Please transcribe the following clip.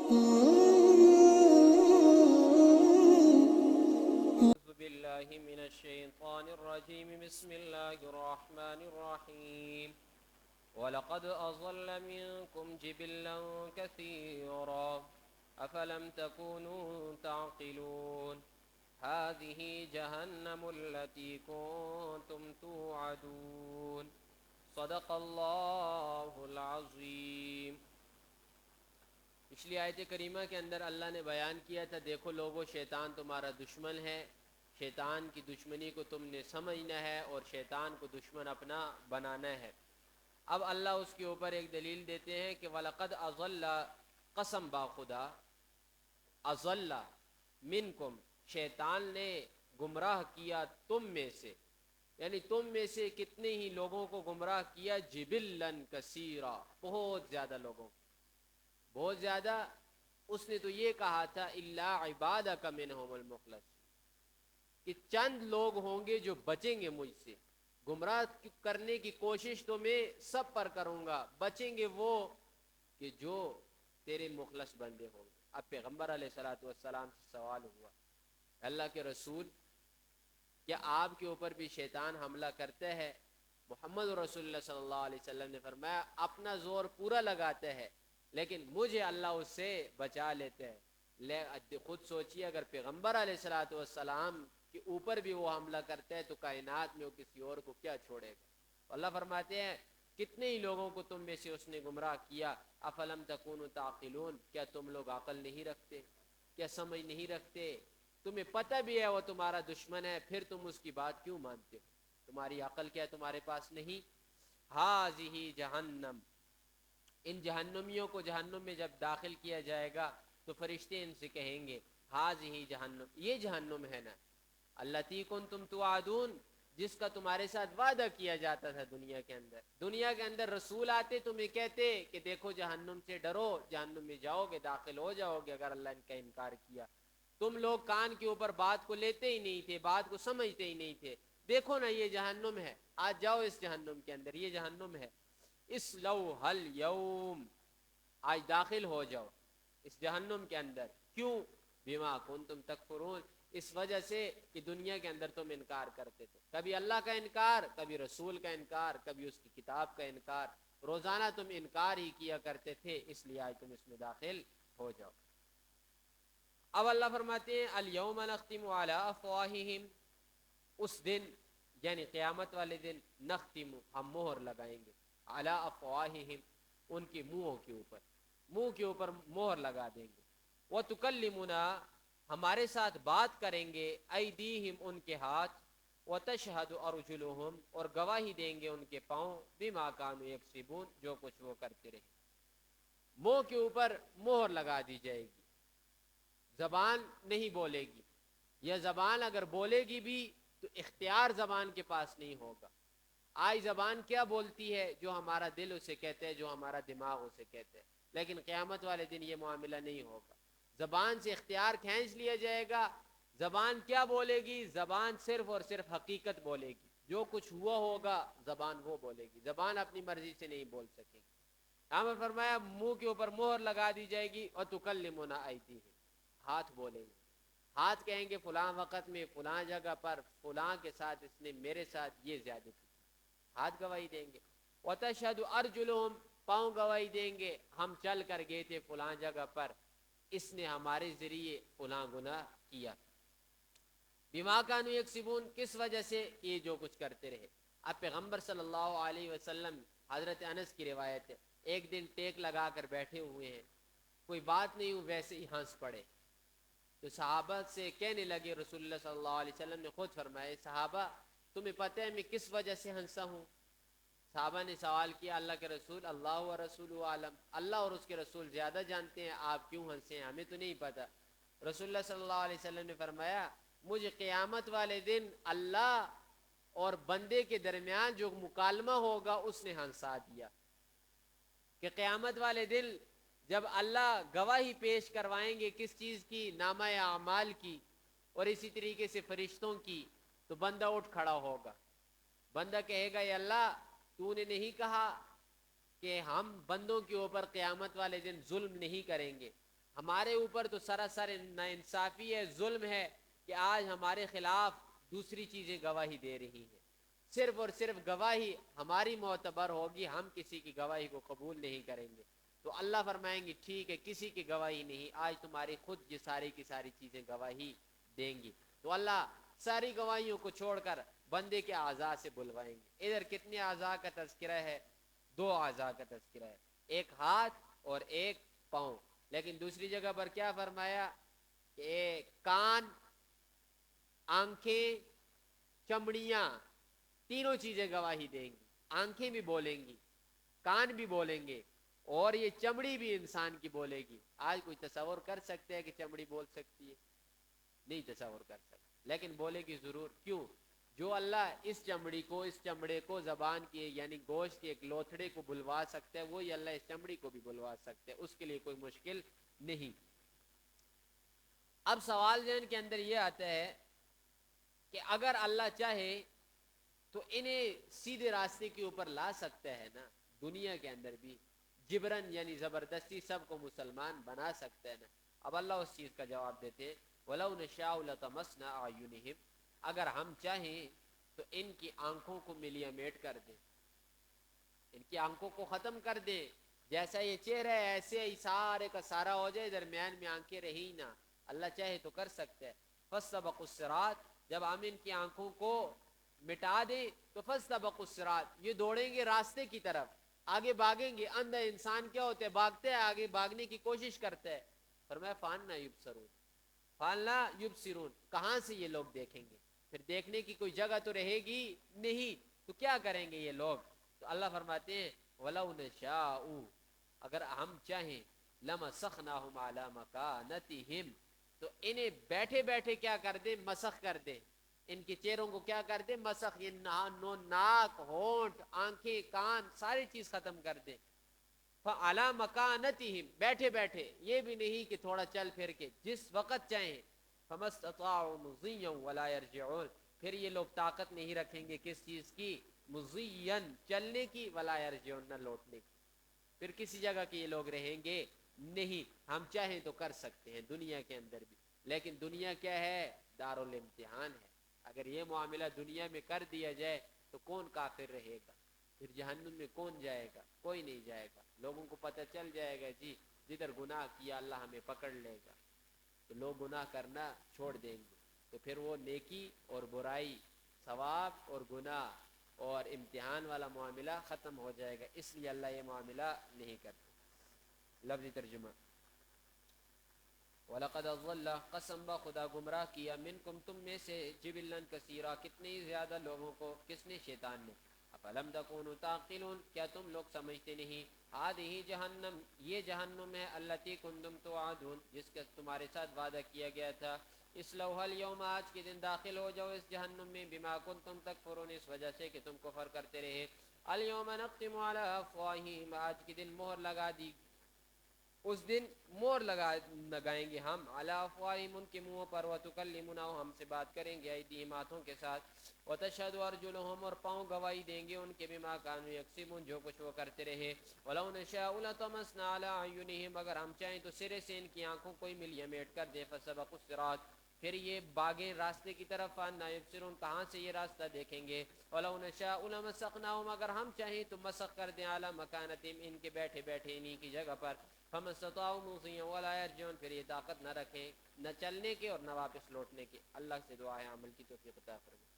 أعوذ بالله من الشيطان الرجيم بسم الله الرحمن الرحيم وَلَقَدْ أَضَلَّ مِنْكُمْ جِبِلًّا كَثِيرًا أَفَلَمْ تَكُونُوا تَعْقِلُونَ هَذِهِ جَهَنَّمُ الَّتِي كُنْتُمْ تُوعَدُونَ صدق اللہ العظیم۔ پچھلی آیت کریمہ کے اندر اللہ نے بیان کیا تھا، دیکھو لوگو شیطان تمہارا دشمن ہے، شیطان کی دشمنی کو تم نے سمجھنا ہے اور شیطان کو دشمن اپنا بنانا ہے۔ اب اللہ اس کے اوپر ایک دلیل دیتے ہیں کہ وَلَقَدْ أَضَلَّ، قسم با خدا، أَضَلَّ مِنْكُمْ، شیطان نے گمراہ کیا تم میں سے، یعنی تم میں سے کتنے ہی لوگوں کو گمراہ کیا، جِبِلًّا کثیرا، بہت زیادہ لوگوں کو، بہت زیادہ۔ اس نے تو یہ کہا تھا إِلَّا عِبَادَكَ مِنْهُمُ الْمُخْلَصِينَ، کہ چند لوگ ہوں گے جو بچیں گے مجھ سے، گمراہ کرنے کی کوشش تو میں سب پر کروں گا، بچیں گے وہ کہ جو تیرے مخلص بندے ہوں گے۔ اب پیغمبر علیہ السلام سے سوال ہوا، اللہ کے رسول، کیا آپ کے اوپر بھی شیطان حملہ کرتا ہے؟ محمد رسول اللہ صلی اللہ علیہ وسلم نے فرمایا اپنا زور پورا لگاتا ہے لیکن مجھے اللہ اس سے بچا لیتا ہے۔ خود سوچیے اگر پیغمبر علیہ السلام کے اوپر بھی وہ حملہ کرتا ہے تو کائنات میں وہ کسی اور کو کیا چھوڑے گا۔ اللہ فرماتے ہیں کتنے ہی لوگوں کو تم میں سے اس نے گمراہ کیا، افلم تکونوا تعقلون، کیا تم لوگ عقل نہیں رکھتے، کیا سمجھ نہیں رکھتے؟ تمہیں پتہ بھی ہے وہ تمہارا دشمن ہے، پھر تم اس کی بات کیوں مانتے ہو؟ تمہاری عقل کیا تمہارے پاس نہیں؟ ہذہ جہنم، ان جہنمیوں کو جہنم میں جب داخل کیا جائے گا تو فرشتے ان سے کہیں گے ہذہ جہنم، یہ جہنم ہے نا، التی کنتم توعدون، جس کا تمہارے ساتھ وعدہ کیا جاتا تھا دنیا کے اندر۔ دنیا کے اندر رسول آتے تمہیں کہتے کہ دیکھو جہنم سے ڈرو، جہنم میں جاؤ گے، داخل ہو جاؤ گے اگر اللہ ان کا انکار کیا۔ تم لوگ کان کے اوپر بات کو لیتے ہی نہیں تھے، بات کو سمجھتے ہی نہیں تھے۔ دیکھو نا یہ جہنم ہے، آج جاؤ اس جہنم کے اندر، یہ جہنم ہے، اصلوھا الیوم، آج داخل ہو جاؤ اس جہنم کے اندر۔ کیوں؟ بما کنتم تکفرون، اس وجہ سے کہ دنیا کے اندر تم انکار کرتے تھے، کبھی اللہ کا انکار، کبھی رسول کا انکار، کبھی اس کی کتاب کا انکار، روزانہ تم انکار ہی کیا کرتے تھے، اس لیے آج تم اس میں داخل ہو جاؤ۔ اب اللہ فرماتے ہیں الیوم نختم علی افواہہم، اس دن یعنی قیامت والے دن، نختم، ہم مہر لگائیں گے، علی افواہہم، ان کے منہوں کے اوپر، منہ کے اوپر مہر لگا دیں گے، وتکلمنا، ہمارے ساتھ بات کریں گے، ایدیہم، ان کے ہاتھ، وتشہد ارجلہم، اور گواہی دیں گے ان کے پاؤں، بما کانوا یکسبون، جو کچھ وہ کرتے رہے۔ منہ کے اوپر مہر لگا دی جائے گی، زبان نہیں بولے گی، یا زبان اگر بولے گی بھی تو اختیار زبان کے پاس نہیں ہوگا۔ آج زبان کیا بولتی ہے؟ جو ہمارا دل اسے کہتے ہے، جو ہمارا دماغ اسے کہتے ہے، لیکن قیامت والے دن یہ معاملہ نہیں ہوگا، زبان سے اختیار کھینچ لیا جائے گا۔ زبان کیا بولے گی؟ زبان صرف اور صرف حقیقت بولے گی، جو کچھ ہوا ہوگا زبان وہ بولے گی، زبان اپنی مرضی سے نہیں بول سکے گی۔ ہم نے فرمایا منہ کے اوپر مہر لگا دی جائے گی، اور تکلمنا ایدیہم، ہاتھ بولیں گے، ہاتھ کہیں گے فلاں وقت میں فلاں جگہ پر فلاں کے ساتھ اس نے میرے ساتھ یہ زیادتی کی، ہاتھ گواہی دیں گے۔ وتشہد ارجلہم، پاؤں گواہی دیں گے، ہم چل کر گئے تھے فلاں جگہ پر، اس نے ہمارے ذریعے فلاں گناہ کیا، بما کانوا یکسبون، کس وجہ سے؟ یہ جو کچھ کرتے رہے۔ اب پیغمبر صلی اللہ علیہ وسلم، حضرت انس کی روایت ہے، ایک دن ٹیک لگا کر بیٹھے ہوئے ہیں، کوئی بات نہیں ہوئی، ویسے ہی ہنس پڑے، تو صحابہ سے کہنے لگے، رسول اللہ صلی اللہ علیہ وسلم نے خود فرمایا صحابہ تمہیں پتہ ہے میں کس وجہ سے ہنسا ہوں؟ صحابہ نے سوال کیا اللہ کے رسول، اللہ و رسول عالم، اللہ اور اس کے رسول زیادہ جانتے ہیں، آپ کیوں ہنسے ہیں، ہمیں تو نہیں پتہ۔ رسول اللہ صلی اللہ علیہ وسلم نے فرمایا مجھے قیامت والے دن اللہ اور بندے کے درمیان جو مکالمہ ہوگا اس نے ہنسا دیا، کہ قیامت والے دن جب اللہ گواہی پیش کروائیں گے کس چیز کی؟ نامہ اعمال کی، اور اسی طریقے سے فرشتوں کی، تو بندہ اٹھ کھڑا ہوگا، بندہ کہے گا یا اللہ تو نے نہیں کہا کہ ہم بندوں کے اوپر قیامت والے دن ظلم نہیں کریں گے، ہمارے اوپر تو سراسر ناانصافی ہے، ظلم ہے کہ آج ہمارے خلاف دوسری چیزیں گواہی دے رہی ہیں، صرف اور صرف گواہی ہماری معتبر ہوگی، ہم کسی کی گواہی کو قبول نہیں کریں گے۔ تو اللہ فرمائیں گے ٹھیک ہے، کسی کی گواہی نہیں، آج تمہاری خود یہ ساری کی ساری چیزیں گواہی دیں گی۔ تو اللہ ساری گواہیوں کو چھوڑ کر بندے کے اعضاء سے بلوائیں گے۔ ادھر کتنے اعضاء کا تذکرہ ہے؟ 2 اعضاء کا تذکرہ ہے، ایک ہاتھ اور ایک پاؤں۔ لیکن دوسری جگہ پر کیا فرمایا کہ ایک کان، آنکھیں، چمڑیاں، تینوں چیزیں گواہی دیں گی۔ آنکھیں بھی بولیں گی، کان بھی بولیں گے، اور یہ چمڑی بھی انسان کی بولے گی۔ آج کوئی تصور کر سکتے ہے کہ چمڑی بول سکتی ہے؟ نہیں تصور کر سکتے، لیکن بولے گی ضرور۔ کیوں؟ جو اللہ اس چمڑی کو، اس چمڑے کو زبان کی یعنی گوشت کے ایک لوتھڑے کو بلوا سکتے ہیں، وہی اللہ اس چمڑی کو بھی بلوا سکتے ہیں، اس کے لیے کوئی مشکل نہیں۔ اب سوال ذہن کے اندر یہ آتا ہے کہ اگر اللہ چاہے تو انہیں سیدھے راستے کے اوپر لا سکتا ہے نا، دنیا کے اندر بھی جبرن یعنی زبردستی سب کو مسلمان بنا سکتا ہے نا۔ اب اللہ اس چیز کا جواب دیتے ہیں وَلَوْ نَشَاءُ لَطَمَسْنَا أَعْيُنِهِمْ، اگر ہم چاہیں تو ان کی آنکھوں کو ملیا میٹ کر دیں، ان کی آنکھوں کو ختم کر دیں، جیسا یہ چہرہ ہے ایسے ہی سارے کا سارا ہو جائے، درمیان میں آنکھیں رہی نہ۔ اللہ چاہے تو کر سکتا ہے۔ فَاسْتَبَقُوا الصِّرَاطَ، جب ہم ان کی آنکھوں کو مٹا دیں تو فَاسْتَبَقُوا الصِّرَاطَ، یہ دوڑیں گے راستے کی طرف، آگے بھاگیں گے۔ اندھا انسان کیا ہوتا ہے؟ بھاگتے ہیں، آگے بھاگنے کی کوشش کرتا ہے۔ فرمایا فَأَنَّىٰ يُبْصَرُونَ، فَأَنَّىٰ يُبْصِرُونَ، کہاں سے یہ لوگ دیکھیں گے؟ پھر دیکھنے کی کوئی جگہ تو رہے گی نہیں، تو کیا کریں گے یہ لوگ؟ تو اللہ فرماتے ہیں وَلَوْ نَشَاءُ، اگر ہم چاہیں لَمَسَخْنَاهُمْ عَلَىٰ مَكَانَتِهِمْ، تو انہیں بیٹھے بیٹھے کیا کر دیں؟ مسخ کر دیں، ان کے چہروں کو کیا کر دیں؟ مسخ، یہ ناک، ہونٹ، آنکھیں، کان، ساری چیز ختم کر دیں۔ فَعَلَىٰ مَكَانَتِهِمْ، بیٹھے بیٹھے، یہ بھی نہیں کہ تھوڑا چل پھر کے، جس وقت چاہیں۔ فَمَسْتَطَاعُوا مُضِيًّا وَلَا يَرْجِعُونَ، پھر یہ لوگ طاقت نہیں رکھیں گے کس چیز کی؟ مُضِيًّا، چلنے کی، وَلَا يَرْجِعُونَ، نہ لوٹنے کی، پھر کسی جگہ کے یہ لوگ رہیں گے نہیں۔ ہم چاہیں تو کر سکتے ہیں دنیا کے اندر بھی، لیکن دنیا کیا ہے؟ دارالامتحان ہے۔ اگر یہ معاملہ دنیا میں کر دیا جائے تو کون کافر رہے گا؟ پھر جہنم میں کون جائے گا؟ کوئی نہیں جائے گا۔ لوگوں کو پتہ چل جائے گا جی جدھر گناہ کیا اللہ ہمیں پکڑ لے گا، تو لوگ گناہ کرنا چھوڑ دیں گے، تو پھر وہ نیکی اور برائی، ثواب اور گناہ اور امتحان والا معاملہ ختم ہو جائے گا، اس لیے اللہ یہ معاملہ نہیں کرتا۔ لفظی ترجمہ وَلَقَدْ أَضَلَّ، قسم بخدا گمراہ کیا، منکم تم میں سے، جبلاً کثیرا، کتنے زیادہ لوگوں کو، کس نے؟ شیطان نے۔ افلم تکونوا تعقلون، کیا تم لوگ سمجھتے نہیں؟ ہذہ جہنم، یہ جہنم ہے، التی کنتم توعدون، جس کا تمہارے ساتھ وعدہ کیا گیا تھا۔ اصلوها اليوم، آج کے دن داخل ہو جاؤ اس جہنم میں، بما کنتم تکفرون، اس وجہ سے کہ تم کفر کرتے رہے۔ اليوم نختم على افواہہم، آج کے دن مہر لگا دی، اس دن مور لگائیں گے ہم، علی افواہہم، ان کے منہوں پر، وتکلمنا، ہم سے بات کریں گے، ایدیہم، ہاتھوں کے ساتھ، وتشہد ارجلہم، اور پاؤں گواہی دیں گے ان کے، بما کانوا یکسبون، جو کچھ وہ کرتے رہے۔ ولو نشاء لطمسنا علی اعینہم، اگر ہم چاہیں تو سرے سے ان کی آنکھوں کو ہی ملیے میٹ کر دیں، فسبقوا الصراط، پھر یہ باغیں راستے کی طرف، فانا یبصرون، کہاں سے یہ راستہ دیکھیں گے۔ ولو نشاء لمسخناہم، اگر ہم چاہیں تو مسخ کر دیں، علی مکانتہم، ان کے بیٹھے بیٹھے انہی کی جگہ پر، فما استطاعوا مضیا ولا يرجعون، پھر یہ طاقت نہ رکھیں نہ چلنے کے اور نہ واپس لوٹنے کے۔ اللہ سے دعا ہے عمل کی توفیق عطا فرمائے۔